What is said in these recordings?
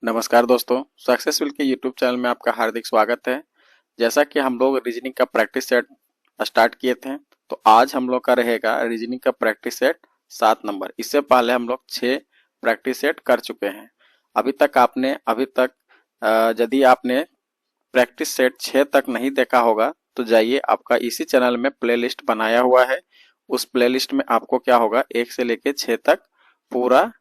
नमस्कार दोस्तों, सक्सेसफुल के यूट्यूब चैनल में आपका हार्दिक स्वागत है। जैसा कि हम लोग रीजनिंग का प्रैक्टिस सेट स्टार्ट किए थे, तो आज हम लोग का रहेगा रीजनिंग का प्रैक्टिस सेट 7 नंबर। इससे पहले हम लोग 6 प्रैक्टिस सेट कर चुके हैं। अभी तक यदि आपने प्रैक्टिस सेट 6 तक नहीं देखा होगा तो जाइए, आपका इसी चैनल में प्लेलिस्ट बनाया हुआ है। उस प्लेलिस्ट में आपको क्या होगा, 1 से लेके 6 तक पूरा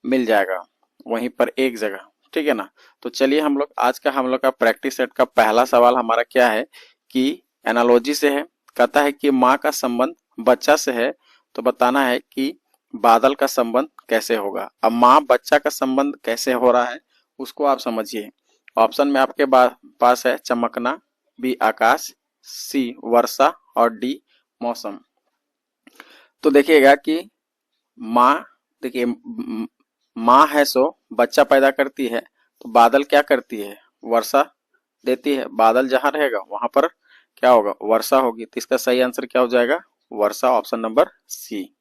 मिल जाएगा वहीं पर एक जगह, ठीक है ना। तो चलिए हम लोग का प्रैक्टिस सेट का पहला सवाल हमारा क्या है कि एनालॉजी से है। कहता है कि माँ का संबंध बच्चा से है, तो बताना है कि बादल का संबंध कैसे होगा। अब माँ बच्चा का संबंध कैसे हो रहा है उसको आप समझिए। ऑप्शन में आपके पास है चमकना, बी आकाश, सी वर्षा और डी मौसम। तो देखिएगा कि माँ, देखिए माँ है सो बच्चा पैदा करती है, तो बादल क्या करती है, वर्षा देती है। बादल जहां रहेगा वहां पर क्या होगा, वर्षा होगी। तो इसका सही आंसर क्या हो जाएगा, वर्षा, ऑप्शन नंबर सी।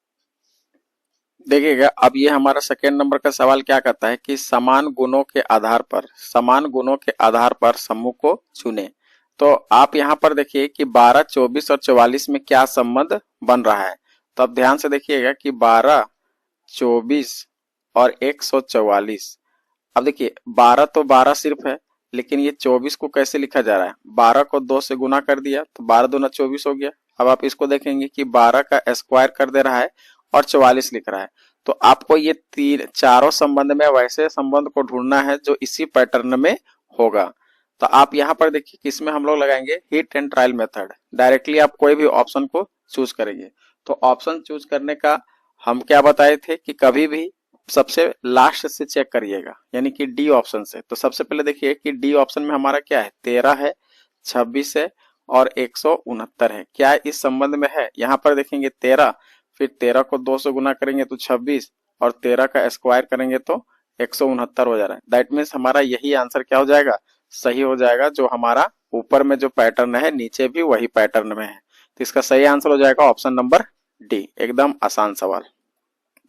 देखिएगा अब ये हमारा सेकेंड नंबर का सवाल क्या कहता है कि समान गुणों के आधार पर समूह को चुने। तो आप यहाँ पर देखिए कि 12, 24 और 44 में क्या संबंध बन रहा है। तो अब ध्यान से देखिएगा कि 12, 24 और 144। अब देखिए 12 तो 12 सिर्फ है, लेकिन ये 24 को कैसे लिखा जा रहा है, 12 को 2 से गुना कर दिया तो 12 दूना 24 हो गया। अब आप इसको देखेंगे कि 12 का स्क्वायर कर दे रहा है और 44 लिख रहा है। तो आपको ये तीन चारों संबंध में वैसे संबंध को ढूंढना है जो इसी पैटर्न में होगा। तो आप यहाँ पर देखिए किसमें हम लोग लगाएंगे, hit and trial method. Directly आप कोई भी ऑप्शन को चूज करेंगे। तो ऑप्शन चूज करने का हम क्या बताए थे कि कभी भी सबसे लास्ट से चेक करिएगा, यानी कि डी ऑप्शन से। तो सबसे पहले देखिए कि डी ऑप्शन में हमारा क्या है, 13 है, 26 है और 169 है। क्या इस संबंध में है, यहाँ पर देखेंगे 13, फिर 13 को 2 से गुना करेंगे तो 26 और 13 का स्क्वायर करेंगे तो 169 हो जा रहा है। दैट मीन्स हमारा यही आंसर क्या हो जाएगा, सही हो जाएगा। जो हमारा ऊपर में जो पैटर्न है नीचे भी वही पैटर्न में है। तो इसका सही आंसर हो जाएगा ऑप्शन नंबर डी। एकदम आसान सवाल।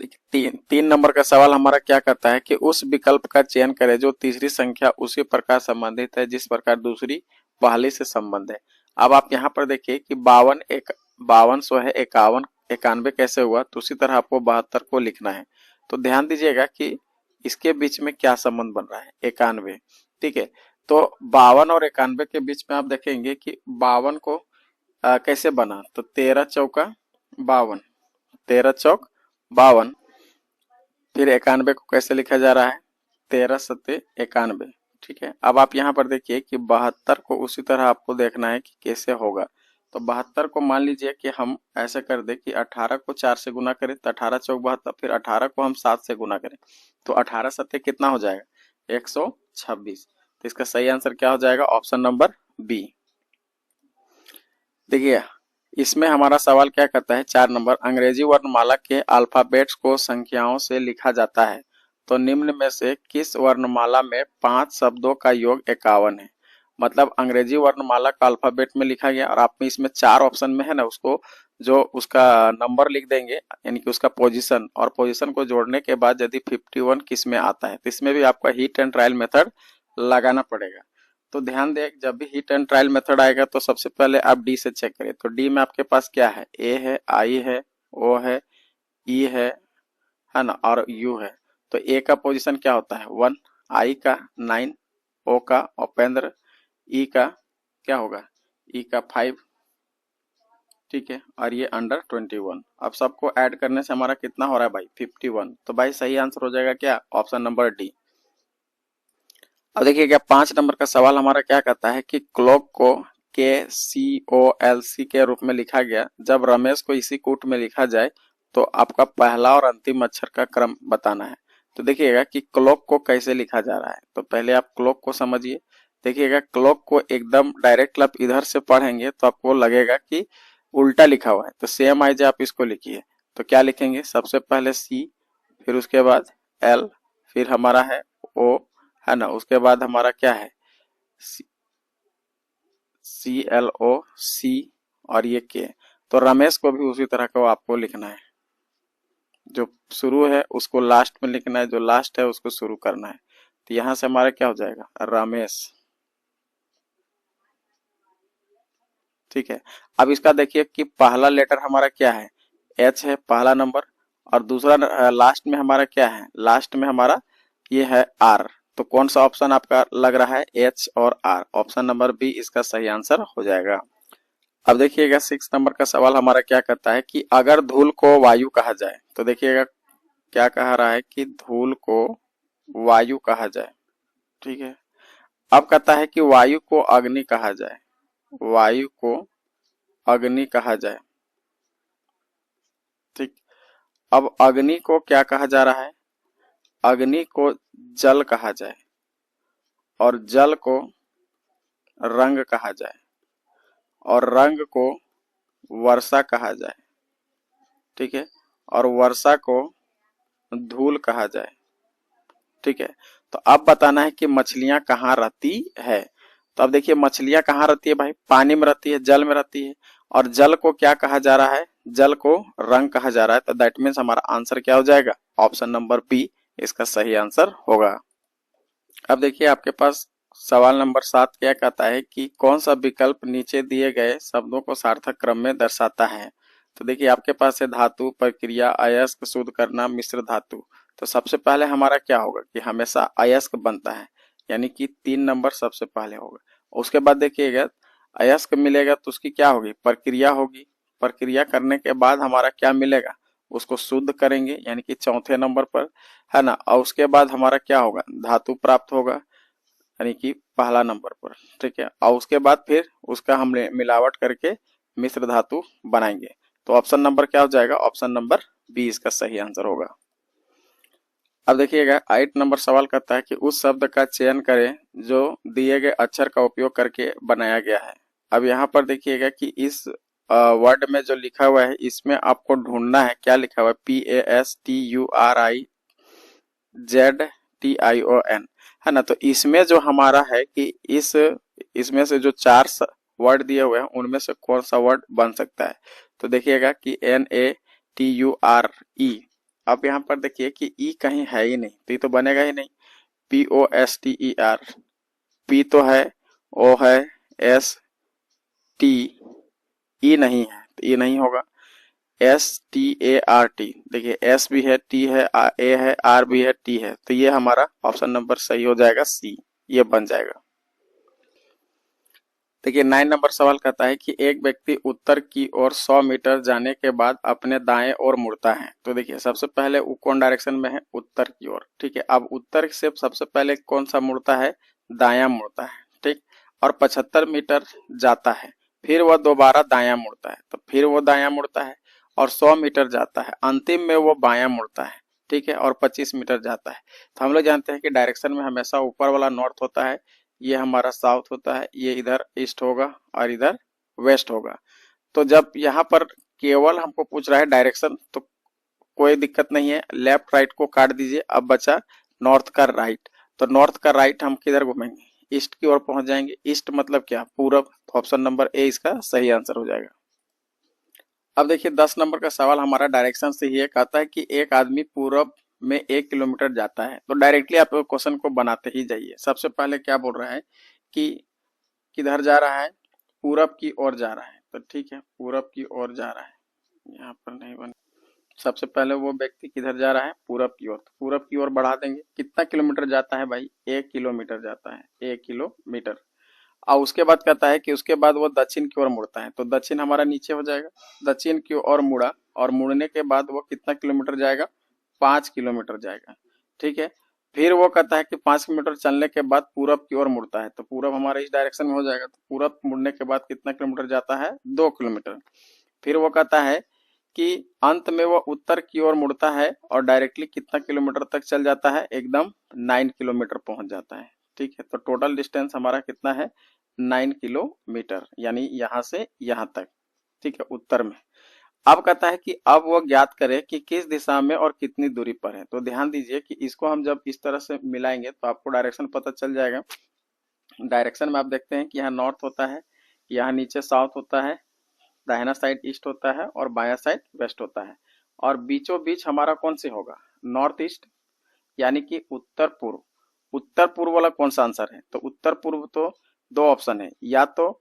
देखिए तीन नंबर का सवाल हमारा क्या कहता है कि उस विकल्प का चयन करें जो तीसरी संख्या उसी प्रकार संबंधित है जिस प्रकार दूसरी पहली से संबंध है। अब आप यहाँ पर देखिए कि 52 सौ है, 51, 91 कैसे हुआ, तो उसी तरह आपको 72 को लिखना है। तो ध्यान दीजिएगा कि इसके बीच में क्या संबंध बन रहा है, 91, ठीक है। तो 52 और 91 के बीच में आप देखेंगे कि 52 को कैसे बना, तो 13 चौका 52, 13 चौक 52। फिर 91 को कैसे लिखा जा रहा है, 13 सत्ते 91, ठीक है। अब आप यहाँ पर देखिए कि 72 को उसी तरह आपको देखना है कि कैसे होगा। तो 72 को मान लीजिए कि हम ऐसे कर दे कि 18 को 4 से गुना करें तो 18 चौक 72, फिर 18 को हम 7 से गुना करें तो 18 सत्ते कितना हो जाएगा, 126। तो इसका सही आंसर क्या हो जाएगा, ऑप्शन नंबर बी। देखिए इसमें हमारा सवाल क्या कहता है, 4 नंबर, अंग्रेजी वर्णमाला के अल्फाबेट्स को संख्याओं से लिखा जाता है, तो निम्न में से किस वर्णमाला में 5 शब्दों का योग 51 है। मतलब अंग्रेजी वर्णमाला का अल्फाबेट में लिखा गया और आप में इसमें 4 ऑप्शन में है ना, उसको जो उसका नंबर लिख देंगे, यानी कि उसका पोजीशन, और पोजीशन को जोड़ने के बाद यदि 51 किस में आता है, तो इसमें भी आपका हिट एंड ट्रायल मेथड लगाना पड़ेगा। तो ध्यान दें, जब भी हिट एंड ट्रायल मेथड आएगा तो सबसे पहले आप डी से चेक करें। तो डी में आपके पास क्या है, ए है, आई है, ओ है, ई है ना, और यू है। तो ए का पोजीशन क्या होता है 1, आई का 9, ओ का उपेंद्र, ई का क्या होगा, ई का 5, ठीक है, और ये अंडर 21। अब सबको ऐड करने से हमारा कितना हो रहा है भाई, 51। तो भाई सही आंसर हो जाएगा क्या, ऑप्शन नंबर डी। अब देखिए क्या 5 नंबर का सवाल हमारा क्या कहता है कि क्लॉक को KCOLC के रूप में लिखा गया, जब रमेश को इसी कूट में लिखा जाए तो आपका पहला और अंतिम अक्षर का क्रम बताना है। तो देखिएगा कि क्लॉक को कैसे लिखा जा रहा है। तो पहले आप क्लॉक को समझिए। देखिएगा क्लॉक को एकदम डायरेक्ट आप इधर से पढ़ेंगे तो आपको लगेगा कि उल्टा लिखा हुआ है। तो सेम आइज आप इसको लिखिए। तो क्या लिखेंगे, सबसे पहले C, फिर उसके बाद L, फिर हमारा है O, है ना, उसके बाद हमारा क्या है CLOC और ये K। तो रमेश को भी उसी तरह का आपको लिखना है, जो शुरू है उसको लास्ट में लिखना है, जो लास्ट है उसको शुरू करना है। तो यहाँ से हमारा क्या हो जाएगा, रमेश। ठीक है, अब इसका देखिए कि पहला लेटर हमारा क्या है, एच है पहला नंबर, और दूसरा लास्ट में हमारा क्या है, लास्ट में हमारा ये है आर। तो कौन सा ऑप्शन आपका लग रहा है, एच और आर, ऑप्शन नंबर बी इसका सही आंसर हो जाएगा। अब देखिएगा 6 नंबर का सवाल हमारा क्या कहता है कि अगर धूल को वायु कहा जाए, तो देखिएगा क्या कह रहा है कि धूल को वायु कहा जाए। ठीक है, अब कहता है कि वायु को अग्नि कहा जाए, वायु को अग्नि कहा जाए। ठीक, अब अग्नि को क्या कहा जा रहा है, अग्नि को जल कहा जाए, और जल को रंग कहा जाए, और रंग को वर्षा कहा जाए। ठीक है, और वर्षा को धूल कहा जाए। ठीक है, तो अब बताना है कि मछलियां कहाँ रहती है। तो अब देखिए मछलियां कहाँ रहती है भाई, पानी में रहती है, जल में रहती है, और जल को क्या कहा जा रहा है, जल को रंग कहा जा रहा है। तो दैट मीन्स हमारा आंसर क्या हो जाएगा, ऑप्शन नंबर बी इसका सही आंसर होगा। अब देखिए आपके पास सवाल नंबर 7 क्या कहता है कि कौन सा विकल्प नीचे दिए गए शब्दों को सार्थक क्रम में दर्शाता है। तो देखिए आपके पास है धातु, प्रक्रिया, अयस्क, शुद्ध करना, मिश्र धातु। तो सबसे पहले हमारा क्या होगा कि हमेशा अयस्क बनता है, यानी कि 3 नंबर सबसे पहले होगा। उसके बाद देखिएगा अयस्क मिलेगा तो उसकी क्या होगी, प्रक्रिया होगी। प्रक्रिया करने के बाद हमारा क्या मिलेगा, उसको शुद्ध करेंगे, यानी कि चौथे नंबर पर, है ना। और उसके बाद हमारा क्या होगा, धातु प्राप्त होगा, यानी कि पहला नंबर पर। ठीक है, और उसके बाद फिर उसका हम मिलावट करके मिश्र धातु बनाएंगे। तो ऑप्शन नंबर क्या हो जाएगा, ऑप्शन नंबर बी इसका सही आंसर होगा। अब देखिएगा 8 नंबर सवाल करता है कि उस शब्द का चयन करें जो दिए गए अक्षर का उपयोग करके बनाया गया है। अब यहाँ पर देखिएगा कि इस वर्ड में जो लिखा हुआ है इसमें आपको ढूंढना है क्या लिखा हुआ है, PASTURIZTION, है ना। तो इसमें जो हमारा है कि इसमें से जो 4 वर्ड दिए हुए हैं उनमें से कौन सा वर्ड बन सकता है। तो देखिएगा कि NATURE। अब यहाँ पर देखिए कि ई कहीं है ही नहीं, तो ये तो बनेगा ही नहीं। POSTER, पी तो है, ओ है, एस टी, ई नहीं है तो ये नहीं होगा। START, देखिए एस भी है, टी है, ए है, आर भी है, टी है, तो ये हमारा ऑप्शन नंबर सही हो जाएगा सी, ये बन जाएगा। देखिए 9 नंबर सवाल कहता है कि एक व्यक्ति उत्तर की ओर 100 मीटर जाने के बाद अपने दाएं ओर मुड़ता है। तो देखिए सबसे पहले वो कौन डायरेक्शन में है, उत्तर की ओर। ठीक है, अब उत्तर से सबसे पहले कौन सा मुड़ता है, दायां मुड़ता है। ठीक, और 75 मीटर जाता है, फिर वह दोबारा दायां मुड़ता है, तो फिर वो दायां मुड़ता है, और 100 मीटर जाता है, अंतिम में वो बायां मुड़ता है। ठीक है, और 25 मीटर जाता है। तो हम लोग जानते हैं कि डायरेक्शन में हमेशा ऊपर वाला नॉर्थ होता है, ये हमारा साउथ होता है, ये इधर ईस्ट होगा और इधर वेस्ट होगा। तो जब यहाँ पर केवल हमको पूछ रहा है डायरेक्शन तो कोई दिक्कत नहीं है, लेफ्ट राइट को काट दीजिए। अब बचा नॉर्थ का राइट, तो नॉर्थ का राइट हम किधर घूमेंगे, ईस्ट की ओर पहुंच जाएंगे। ईस्ट मतलब क्या, पूरब। तो ऑप्शन नंबर ए इसका सही आंसर हो जाएगा। अब देखिए 10 नंबर का सवाल हमारा डायरेक्शन से ही है, कहता है कि एक आदमी पूरब में 1 किलोमीटर जाता है। तो डायरेक्टली आप क्वेश्चन को बनाते ही जाइए। सबसे पहले क्या बोल रहा है कि किधर जा रहा है, पूरब की ओर जा रहा है। तो ठीक है, पूरब की ओर जा रहा है, यहाँ पर नहीं बन। सबसे पहले वो व्यक्ति किधर जा रहा है, पूरब की ओर। तो पूरब की ओर बढ़ा देंगे, कितना किलोमीटर जाता है भाई, 1 किलोमीटर जाता है, 1 किलोमीटर। और उसके बाद कहता है कि उसके बाद वो दक्षिण की ओर मुड़ता है। तो दक्षिण हमारा नीचे हो जाएगा, दक्षिण की ओर मुड़ा, और मुड़ने के बाद वो कितना किलोमीटर जाएगा, 5 किलोमीटर जाएगा। ठीक है, फिर वो कहता है कि 5 किलोमीटर चलने के बाद पूरब की ओर मुड़ता है। तो पूरब हमारे इस डायरेक्शन में हो जाएगा, तो पूरब मुड़ने के बाद कितना किलोमीटर जाता है, 2 किलोमीटर। फिर वो कहता है कि अंत में वो उत्तर की ओर मुड़ता है और डायरेक्टली कितना किलोमीटर तक चल जाता है, एकदम 9 किलोमीटर पहुंच जाता है। ठीक है, तो टोटल डिस्टेंस हमारा कितना है, 9 किलोमीटर, यानी यहां से यहां तक। ठीक है, उत्तर में। अब कहता है कि अब वो ज्ञात करे कि किस दिशा में और कितनी दूरी पर है। तो ध्यान दीजिए कि इसको हम जब इस तरह से मिलाएंगे तो आपको डायरेक्शन पता चल जाएगा। डायरेक्शन में आप देखते हैं कि यहाँ नॉर्थ होता है, यहाँ नीचे साउथ होता है, दाहिना साइड ईस्ट होता है और बायां साइड वेस्ट होता है, और बीचों बीच हमारा कौन से होगा, नॉर्थ ईस्ट, यानी कि उत्तर पूर्व। उत्तर उत्तर पूर्व वाला कौन सा आंसर है? तो उत्तर पूर्व तो दो ऑप्शन है, या तो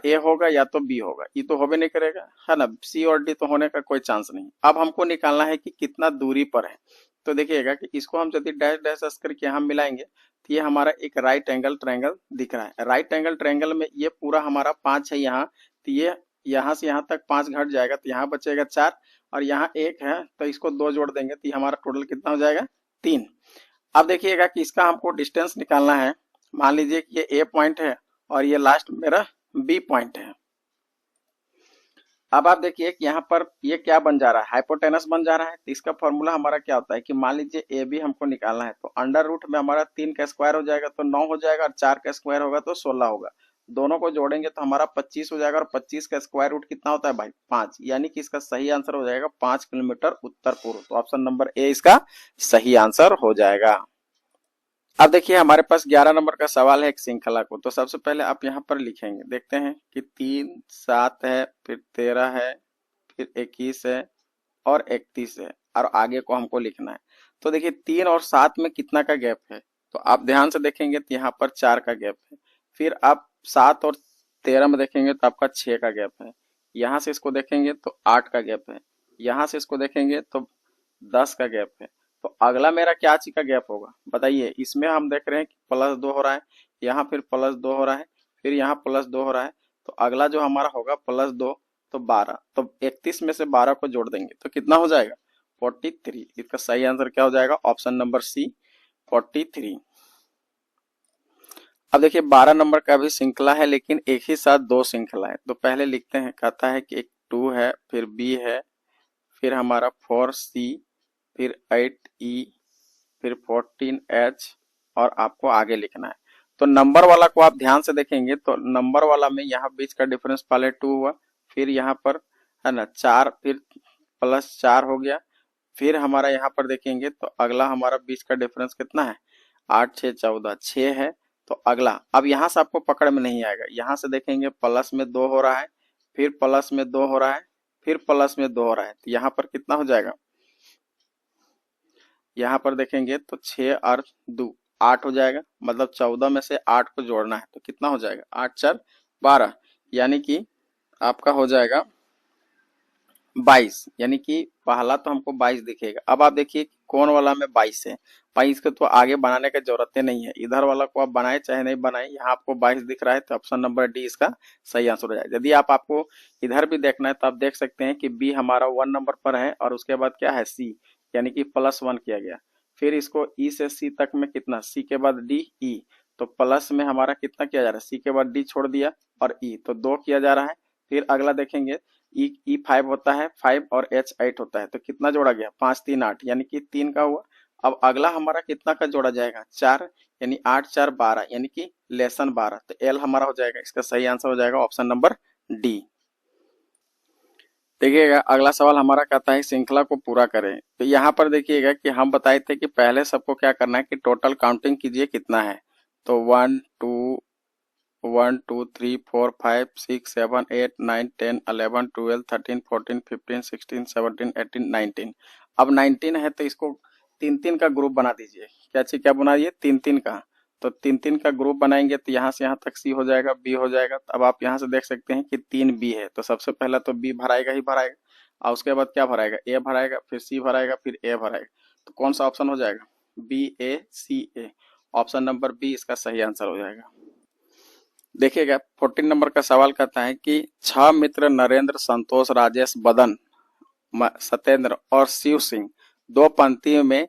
ए होगा या तो बी होगा, ये तो होबे नहीं करेगा, है ना। सी और डी तो होने का कोई चांस नहीं। अब हमको निकालना है कि कितना दूरी पर है। तो देखिएगा कि इसको हम यदि डैश डैश डैश करके यहाँ मिलाएंगे तो ये हमारा एक राइट एंगल ट्रायंगल दिख रहा है। राइट एंगल ट्रायंगल में ये पूरा हमारा 5 है यहाँ, तो ये यहाँ से यहाँ तक 5 घट जाएगा, तो यहाँ बचेगा 4 और यहाँ 1 है, तो इसको 2 जोड़ देंगे तो ये हमारा टोटल कितना हो जाएगा? 3। अब देखिएगा कि इसका हमको डिस्टेंस निकालना है। मान लीजिए कि ये ए पॉइंट है और ये लास्ट मेरा बी पॉइंट है। अब आप देखिए कि यहाँ पर ये क्या बन जा रहा है? हाइपोटेनस बन जा रहा है। तो इसका फॉर्मूला हमारा क्या होता है कि मान लीजिए ए बी हमको निकालना है, तो अंडर रूट में हमारा 3 का स्क्वायर हो जाएगा तो 9 हो जाएगा, और 4 का स्क्वायर होगा तो 16 होगा। दोनों को जोड़ेंगे तो हमारा 25 हो जाएगा, और 25 का स्क्वायर रूट कितना होता है भाई? 5। यानी कि इसका सही आंसर हो जाएगा 5 किलोमीटर उत्तर पूर्व। तो ऑप्शन नंबर ए इसका सही आंसर हो जाएगा। अब देखिए हमारे पास 11 नंबर का सवाल है एक श्रृंखला को। तो सबसे पहले आप यहाँ पर लिखेंगे, देखते हैं कि 3, 7 है, फिर 13 है, फिर 21 है और 31 है, और आगे को हमको लिखना है। तो देखिए 3 और 7 में कितना का गैप है? तो आप ध्यान से देखेंगे तो यहाँ पर 4 का गैप है। फिर आप 7 और 13 में देखेंगे तो आपका 6 का गैप है। यहाँ से इसको देखेंगे तो 8 का गैप है। यहाँ से इसको देखेंगे तो 10 का गैप है। तो अगला मेरा क्या चीज का गैप होगा बताइए? इसमें हम देख रहे हैं कि +2 हो रहा है, यहाँ फिर +2 हो रहा है, फिर यहाँ +2 हो रहा है। तो अगला जो हमारा होगा +2 तो 12। तो 31 में से 12 को जोड़ देंगे तो कितना हो जाएगा? 43। इसका सही आंसर क्या हो जाएगा? Option number C 43। अब देखिए 12 नंबर का भी श्रृंखला है, लेकिन एक ही साथ 2 श्रृंखला है। तो पहले लिखते हैं, कहता है कि एक 2 है, फिर बी है, फिर हमारा 4C, फिर 8E, फिर 14H, और आपको आगे लिखना है। तो नंबर वाला को आप ध्यान से देखेंगे तो नंबर वाला में यहाँ बीच का डिफरेंस पहले 2 हुआ, फिर यहाँ पर है ना 4, फिर +4 हो गया, फिर हमारा यहाँ पर देखेंगे तो अगला हमारा बीच का डिफरेंस कितना है? 8, 6, 14, 6 है। तो अगला अब यहाँ से आपको पकड़ में नहीं आएगा। यहाँ से देखेंगे प्लस में 2 हो रहा है, फिर प्लस में 2 हो रहा है, फिर प्लस में 2 हो रहा है। तो यहाँ पर कितना हो जाएगा? यहाँ पर देखेंगे तो 6 और 2 8 हो जाएगा, मतलब 14 में से 8 को जोड़ना है तो कितना हो जाएगा? 8, 4, 12, यानी कि आपका हो जाएगा 22। यानी कि पहला तो हमको 22 दिखेगा। अब आप देखिए कौन वाला में 22 है, 22 को तो आगे बनाने की जरूरत नहीं है, इधर वाला को आप बनाए चाहे नहीं बनाए, यहाँ आपको 22 दिख रहा है। तो ऑप्शन नंबर डी इसका सही आंसर हो जाएगा। यदि आपको इधर भी देखना है तो आप देख सकते हैं कि बी हमारा 1 नंबर पर है, और उसके बाद क्या है? सी, यानी कि +1 किया गया। फिर इसको ई से सी तक में कितना? सी के बाद डी, ई, तो प्लस में हमारा कितना किया जा रहा है? सी के बाद डी छोड़ दिया और ई, तो 2 किया जा रहा है। फिर अगला देखेंगे ई 5 होता है, 5 और एच 8 होता है, तो कितना जोड़ा गया? 5, 3, 8, यानी कि 3 का हुआ। अब अगला हमारा कितना का जोड़ा जाएगा? 4, यानी 8, 4, 12, यानी कि -12। तो एल हमारा हो जाएगा, इसका सही आंसर हो जाएगा ऑप्शन नंबर डी। देखिएगा अगला सवाल हमारा कहता है श्रृंखला को पूरा करें। तो यहाँ पर देखिएगा कि हम बताए थे कि पहले सबको क्या करना है कि टोटल काउंटिंग कीजिए कितना है। तो 1 2 3 4 5 6 7 8 9 10 11 12 13 14 15 16 17 18 19। अब 19 है तो इसको 3-3 का ग्रुप बना दीजिए। क्या चीज क्या बनाइए? 3-3 का। तो 3-3 का ग्रुप बनाएंगे तो यहाँ से यहाँ तक सी हो जाएगा, बी हो जाएगा। तो अब आप यहाँ से देख सकते हैं कि 3 बी है, तो सबसे पहला तो बी भराएगा ही भराएगा, और उसके बाद क्या भराएगा? ए भराएगा, फिर सी भराएगा, फिर ए भराएगा। तो कौन सा ऑप्शन हो जाएगा? BACA, ऑप्शन नंबर बी इसका सही आंसर हो जाएगा। देखिएगा 14 नंबर का सवाल कहता है कि 6 मित्र नरेंद्र, संतोष, राजेश, बदन, सत्येंद्र और शिव सिंह 2 पंक्ति में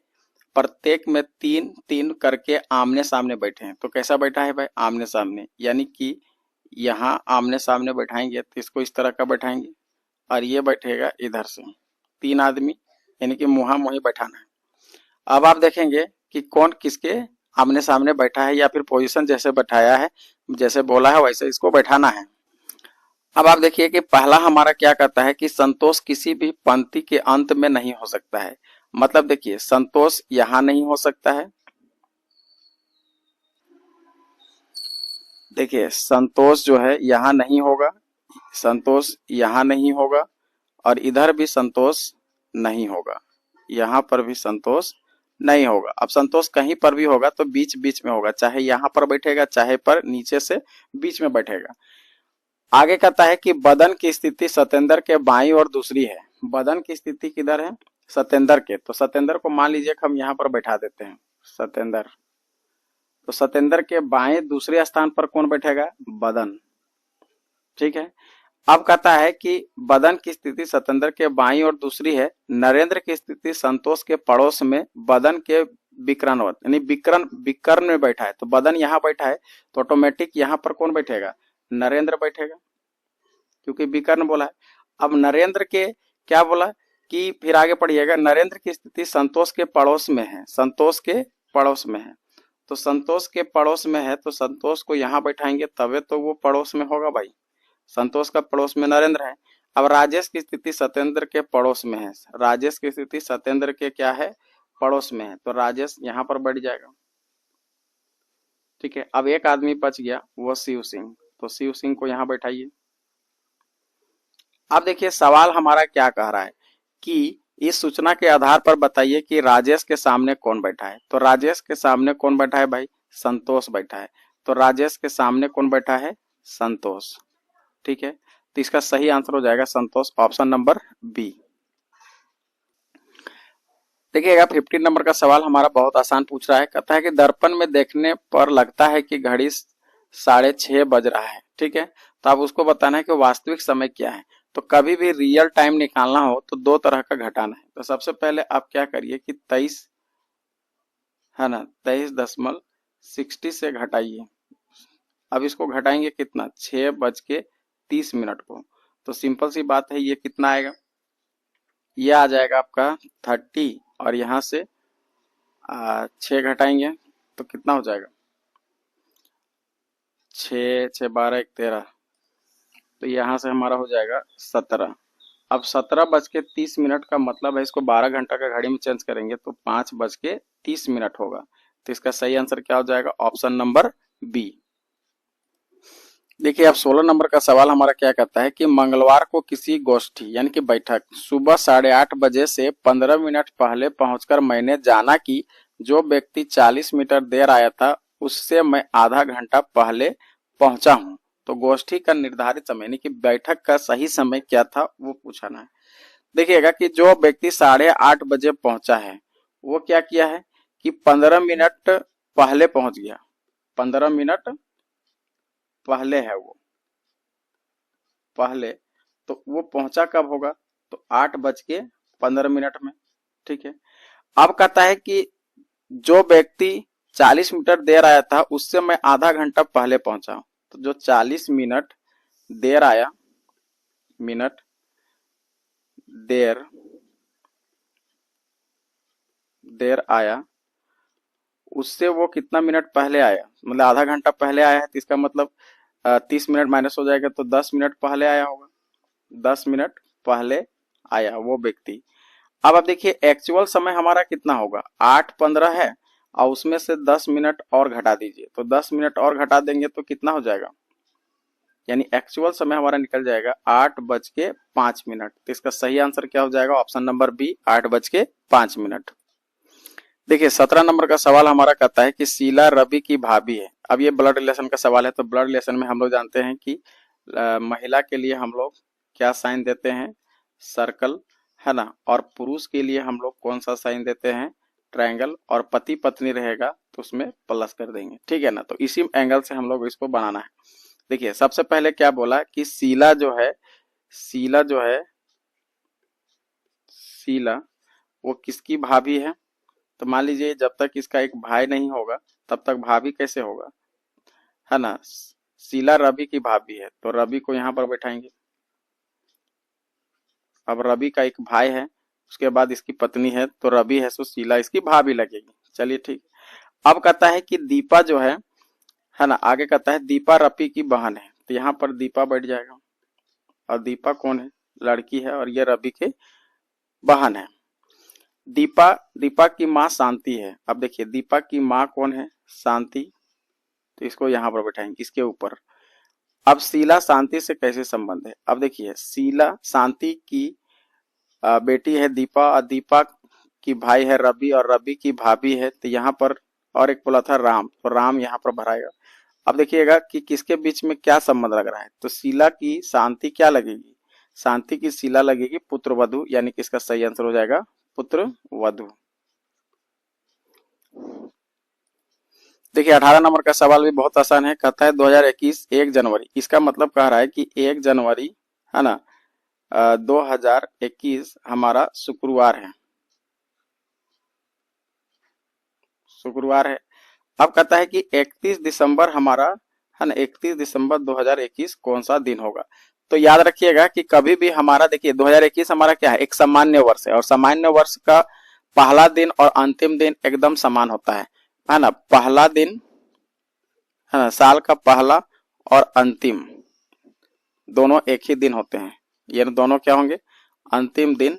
प्रत्येक में 3-3 करके आमने सामने बैठे हैं। तो कैसा बैठा है भाई? आमने सामने, यानी कि यहाँ आमने सामने बैठाएंगे तो इसको इस तरह का बैठाएंगे, और ये बैठेगा इधर से 3 आदमी, यानी कि मुहा मुही बैठाना है। अब आप देखेंगे कि कौन किसके आमने सामने बैठा है, या फिर पोजीशन जैसे बैठाया है, जैसे बोला है वैसे इसको बैठाना है। अब आप देखिए कि पहला हमारा क्या कहता है कि संतोष किसी भी पंक्ति के अंत में नहीं हो सकता है। मतलब देखिए संतोष यहां नहीं हो सकता है, देखिए संतोष जो है यहां नहीं होगा, संतोष यहां नहीं होगा, और इधर भी संतोष नहीं होगा, यहां पर भी संतोष नहीं होगा। अब संतोष कहीं पर भी होगा तो बीच बीच में होगा, चाहे यहाँ पर बैठेगा चाहे पर नीचे से बीच में बैठेगा। आगे कहता है कि बदन की स्थिति सतेंद्र के बाईं ओर दूसरी है। बदन की स्थिति किधर है? सतेंद्र के। तो सतेंद्र को मान लीजिए कि हम यहाँ पर बैठा देते हैं सतेंद्र। तो सतेंद्र के बाएं दूसरे स्थान पर कौन बैठेगा? बदन। ठीक है। अब कहता है कि बदन की स्थिति सतेंद्र के बाईं ओर दूसरी है, नरेंद्र की स्थिति संतोष के पड़ोस में बदन के विकर्णवत यानी विकर्ण में बैठा है। तो बदन यहाँ बैठा है तो ऑटोमेटिक यहाँ पर कौन बैठेगा? नरेंद्र बैठेगा, क्योंकि विकर्ण बोला है। अब नरेंद्र के क्या बोला कि फिर आगे पढ़िएगा, नरेंद्र की स्थिति संतोष के पड़ोस में है। संतोष के पड़ोस में है, तो संतोष के पड़ोस में है तो संतोष को यहाँ बैठाएंगे तबे तो वो पड़ोस में होगा भाई। संतोष का पड़ोस में नरेंद्र है। अब राजेश की स्थिति सतेंद्र के पड़ोस में है। राजेश की स्थिति सतेंद्र के क्या है? पड़ोस में है, तो राजेश यहाँ पर बैठ जाएगा। ठीक है। अब एक आदमी बच गया, वो शिव सिंह। तो शिव सिंह को यहाँ बैठाइए। अब देखिए सवाल हमारा क्या कह रहा है कि इस सूचना के आधार पर बताइए कि राजेश के सामने कौन बैठा है। तो राजेश के सामने कौन बैठा है भाई? संतोष बैठा है। तो राजेश के सामने कौन बैठा है? संतोष। ठीक है। तो इसका सही आंसर हो जाएगा संतोष, ऑप्शन नंबर बी। देखिएगा 15 नंबर का सवाल हमारा बहुत आसान पूछ रहा है। कहता है कि दर्पण में देखने पर लगता है कि घड़ी 6:30 बज रहा है। ठीक है। तो अब उसको बताना है कि वास्तविक समय क्या है। तो कभी भी रियल टाइम निकालना हो तो दो तरह का घटाना है। तो सबसे पहले आप क्या करिए कि 23 है ना, 23.60 से घटाइए। अब इसको घटाएंगे कितना? 6:30 को। तो सिंपल सी बात है, ये कितना आएगा? ये आ जाएगा आपका 30 और यहाँ से 6 घटाएंगे तो कितना हो जाएगा? 6 6 12 1 13, तो यहाँ से हमारा हो जाएगा 17। अब 17:30 का मतलब है इसको 12 घंटा का घड़ी में चेंज करेंगे तो 5:30 होगा। तो इसका सही आंसर क्या हो जाएगा? Option number B. देखिए अब 16 नंबर का सवाल हमारा क्या कहता है कि मंगलवार को किसी गोष्ठी यानी कि बैठक सुबह 8:30 बजे से 15 मिनट पहले पहुंचकर मैंने जाना कि जो व्यक्ति 40 मीटर देर आया था उससे मैं आधा घंटा पहले पहुंचा हूं। तो गोष्ठी का निर्धारित समय यानी कि बैठक का सही समय क्या था वो पूछना है। देखिएगा कि जो व्यक्ति 8:30 बजे पहुंचा है वो क्या किया है कि 15 मिनट पहले पहुंच गया। 15 मिनट पहले है वो, पहले। तो वो पहुंचा कब होगा? तो 8:15 में। ठीक है। अब कहता है कि जो व्यक्ति 40 मीटर देर आया था उससे मैं आधा घंटा पहले पहुंचा। तो जो 40 मिनट देर आया, मिनट देर आया, उससे वो कितना मिनट पहले आया? मतलब आधा घंटा पहले आया है तो इसका मतलब 30 मिनट माइनस हो जाएगा तो 10 मिनट पहले आया होगा। 10 मिनट पहले आया वो व्यक्ति। अब आप देखिए एक्चुअल समय हमारा कितना होगा? 8:15 है और उसमें से 10 मिनट और घटा दीजिए। तो 10 मिनट और घटा देंगे तो कितना हो जाएगा? यानी एक्चुअल समय हमारा निकल जाएगा 8:05। तो इसका सही आंसर क्या हो जाएगा? Option number B, 8:05। देखिए 17 नंबर का सवाल हमारा कहता है कि शीला रवि की भाभी है। अब ये ब्लड रिलेशन का सवाल है। तो ब्लड रिलेशन में हम लोग जानते हैं कि महिला के लिए हम लोग क्या साइन देते हैं? सर्कल, है ना। और पुरुष के लिए हम लोग कौन सा साइन देते हैं? ट्रायंगल। और पति पत्नी रहेगा तो उसमें प्लस कर देंगे। ठीक है ना। तो इसी एंगल से हम लोग इसको बनाना है। देखिए सबसे पहले क्या बोला कि शीला जो है शीला वो किसकी भाभी है? तो मान लीजिए जब तक इसका एक भाई नहीं होगा तब तक भाभी कैसे होगा, है ना। शीला रवि की भाभी है तो रवि को यहाँ पर बैठाएंगे। अब रवि का एक भाई है, उसके बाद इसकी पत्नी है तो रवि है तो शीला इसकी भाभी लगेगी। चलिए ठीक। अब कहता है कि दीपा जो है ना, आगे कहता है दीपा रवि की बहन है तो यहाँ पर दीपा बैठ जाएगा। और दीपा कौन है? लड़की है और ये रवि के बहन है। दीपा की माँ शांति है। अब देखिए दीपा की माँ कौन है? शांति। तो इसको यहाँ पर बैठाएंगे इसके ऊपर। अब शीला शांति से कैसे संबंध है? अब देखिए शीला शांति की बेटी है दीपा, और दीपा कि भाई है रवि और रवि की भाभी है, तो यहाँ पर और एक बोला था राम, तो राम यहाँ पर भराएगा। अब देखिएगा कि किसके बीच में क्या संबंध लग रहा है, तो शीला की शांति क्या लगेगी, शांति की शीला लगेगी पुत्र वधु, यानी कि इसका सही आंसर हो जाएगा पुत्र वधु। देखिए 18 नंबर का सवाल भी बहुत आसान है, कहता है 2021 1 जनवरी, इसका मतलब कह रहा है कि 1 जनवरी है ना 2021 हमारा शुक्रवार है, शुक्रवार है। अब कहता है कि 31 दिसंबर हमारा है ना 31 दिसंबर 2021 कौन सा दिन होगा। तो याद रखिएगा कि कभी भी हमारा देखिए 2021 हमारा क्या है, एक सामान्य वर्ष है, और सामान्य वर्ष का पहला दिन और अंतिम दिन एकदम समान होता है ना। पहला दिन है ना साल का पहला और अंतिम दोनों एक ही दिन होते हैं, ये दोनों क्या होंगे, अंतिम दिन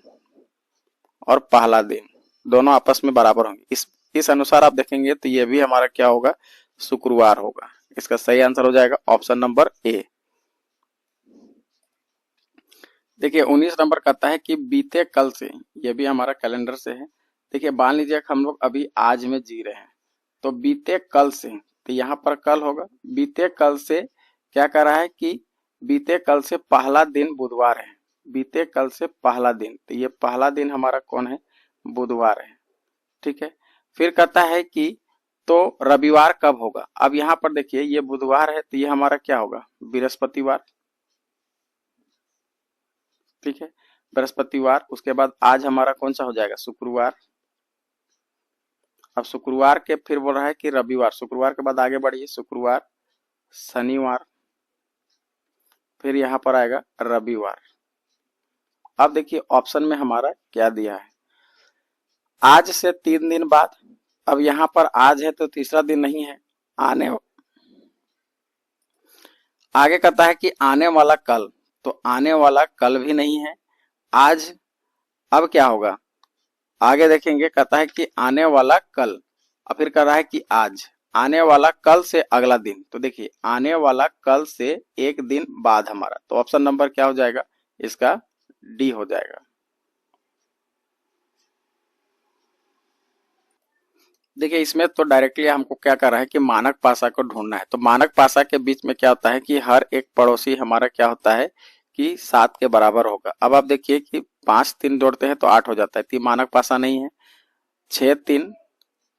और पहला दिन दोनों आपस में बराबर होंगे। इस अनुसार आप देखेंगे तो ये भी हमारा क्या होगा, शुक्रवार होगा। इसका सही आंसर हो जाएगा ऑप्शन नंबर ए। देखिए 19 नंबर कहता है कि बीते कल से, ये भी हमारा कैलेंडर से है। देखिए मान लीजिए हम लोग अभी आज में जी रहे हैं, तो बीते कल से, तो यहाँ पर कल होगा। बीते कल से क्या कर रहा है कि बीते कल से पहला दिन बुधवार है, बीते कल से पहला दिन, तो ये पहला दिन हमारा कौन है, बुधवार है, ठीक है। फिर कहता है कि तो रविवार कब होगा। अब यहाँ पर देखिए ये बुधवार है, तो ये हमारा क्या होगा, बृहस्पतिवार, ठीक है, बृहस्पतिवार। उसके बाद आज हमारा कौन सा हो जाएगा, शुक्रवार। अब शुक्रवार के फिर बोल रहा है कि रविवार, शुक्रवार के बाद आगे बढ़िए, शुक्रवार, शनिवार, फिर यहाँ पर आएगा रविवार। अब देखिए ऑप्शन में हमारा क्या दिया है, आज से 3 दिन बाद। अब यहाँ पर आज है तो तीसरा दिन नहीं है, आगे कहता है कि आने वाला कल, तो आने वाला कल भी नहीं है, आज। अब क्या होगा, आगे देखेंगे, कहता है कि आने वाला कल, और फिर कह रहा है कि आज, आने वाला कल से अगला दिन। तो देखिए आने वाला कल से एक दिन बाद हमारा, तो ऑप्शन नंबर क्या हो जाएगा, इसका डी हो जाएगा। देखिए इसमें तो डायरेक्टली हमको क्या कर रहा है कि मानक पासा को ढूंढना है। तो मानक पासा के बीच में क्या होता है कि हर एक पड़ोसी हमारा क्या होता है कि 7 के बराबर होगा। अब आप देखिए कि 5 3 जोड़ते हैं तो 8 हो जाता है, तो मानक पासा नहीं है। 6 3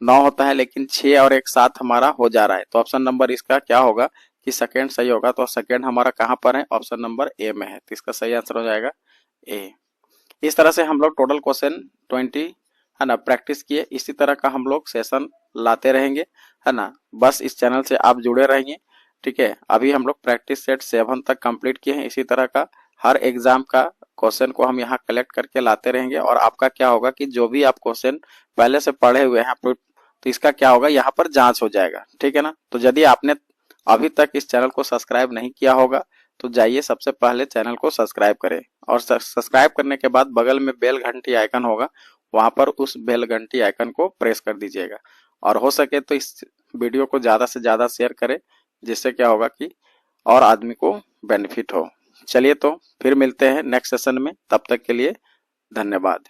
9 होता है, लेकिन 6 और 1 7 हमारा हो जा रहा है, तो ऑप्शन नंबर इसका क्या होगा कि सेकेंड सही होगा। तो सेकेंड हमारा कहाँ पर है, ऑप्शन नंबर ए में है, तो इसका सही आंसर हो जाएगा ए। इस तरह से हम लोग टोटल क्वेश्चन 20 है ना प्रैक्टिस किए। इसी तरह का हम लोग सेशन लाते रहेंगे, है ना। बस इस चैनल से आप जुड़े रहेंगे, ठीक है। अभी हम लोग प्रैक्टिस सेट 7 तक कंप्लीट किए हैं। इसी तरह का हर एग्जाम का क्वेश्चन को हम यहाँ कलेक्ट करके लाते रहेंगे, और आपका क्या होगा कि जो भी आप क्वेश्चन पहले से पढ़े हुए हैं तो इसका क्या होगा, यहाँ पर जांच हो जाएगा, ठीक है ना। तो यदि आपने अभी तक इस चैनल को सब्सक्राइब नहीं किया होगा तो जाइए सबसे पहले चैनल को सब्सक्राइब करें, और सब्सक्राइब करने के बाद बगल में बेल घंटी आइकन होगा, वहां पर उस बेल घंटी आइकन को प्रेस कर दीजिएगा। और हो सके तो इस वीडियो को ज्यादा से ज्यादा शेयर करें, जिससे क्या होगा कि और आदमी को बेनिफिट हो। चलिए तो फिर मिलते हैं नेक्स्ट सेशन में, तब तक के लिए धन्यवाद।